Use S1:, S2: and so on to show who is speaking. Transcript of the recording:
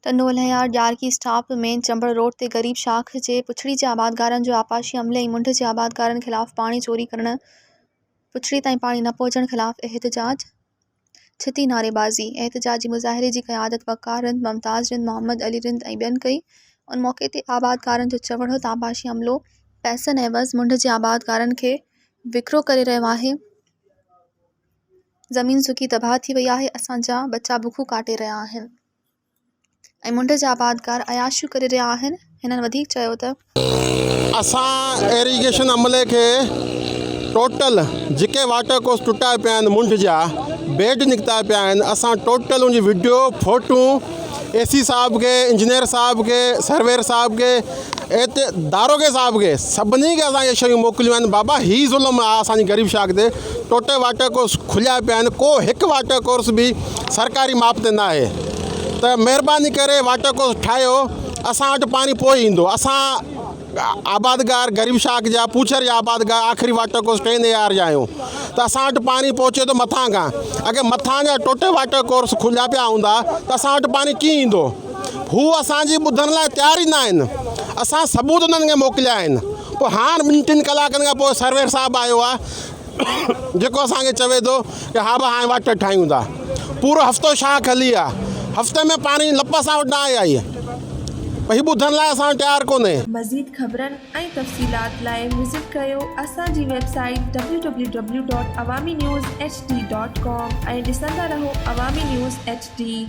S1: टंडोल here ॼारकी stop में चंबड़ road ते गरीब शाख जे पुछड़ी जे आबादगारनि जो आपाशी अमले ऐं मुंड जे आबादगारनि ख़िलाफ़ पाणी चोरी करण पुछड़ी ताईं पाणी न पहुचण ख़िलाफ़ एहतजाज छिती नारेबाज़ी। एहतजाजी मुज़ाहिरे जी क़यादत वक़ार रिंद, मुमताज़ रिंद, मोहम्मद अली रिंद ऐं ॿियनि कई। उन मौक़े ते आबादगारनि जो चवण हो त आपाशी अमलो पैसनि एवज़ मुंड जे आबादगारनि खे विकिरो करे रहियो आहे। ज़मीन सुकी तबाह थी वई आहे। असांजा बच्चा बुखू काटे रहिया आहिनि ऐं मुंड जा आबादगार अयाशियूं करे रहिया आहिनि। हिननि वधीक चयो त
S2: असां इरिगेशन अमले खे टोटल जेके वाटर कोर्स टुटा पिया आहिनि मुंड जा बेड निकिता पिया आहिनि, असां टोटल उनजी वीडियो फोटूं AC साहब के, इंजीनियर साहब के, सर्वेयर साहब के, दारोगे साहब के सभिनी खे असां इहे शयूं मोकिलियूं आहिनि। बाबा ही ज़ुल्म आहे असांजी गरीब शाख ते। टोटल वाटर कोर्स खुलिया पिया आहिनि, को हिकु वाटर कोर्स बि सरकारी माप ते न आहे। त महिरबानी करे वाटर कोर्स ठाहियो, असां वटि पाणी पोइ ईंदो। असां आबादगार गरीब शाख जा पूछर जा आबादगार आख़िरी वाटर कोर्स 3 हज़ार जा आहियूं, त असां वटि पाणी पहुचे थो मथां खां। अगरि मथां जा टोटल वाटर कोर्स खुलिया पिया हूंदा त असां वटि पाणी कीअं ईंदो? हू असांजी ॿुधण लाइ तयारु ई न आहिनि। असां सबूत उन्हनि खे मोकिलिया आहिनि। पोइ हाणे 2-3 कलाकनि खां पोइ सर्वेयर साहब आयो आहे जेको असांखे चवे थो कि हा भाउ हाणे वाटर ठाहियूं था। पूरो हफ़्तो शाख हली आहे, हफ़्ते में पाणी लप सां वटि न आई। भई ॿुधण लाइ असां तयारु कोन्हे।
S3: मज़ीद ख़बरनि ऐं तफ़सीलात लाइ विज़िट कयो असांजी वेबसाइट www.awamiNewsHD.com ऐं ॾिसंदा रहो अवामी न्यूज़ HD।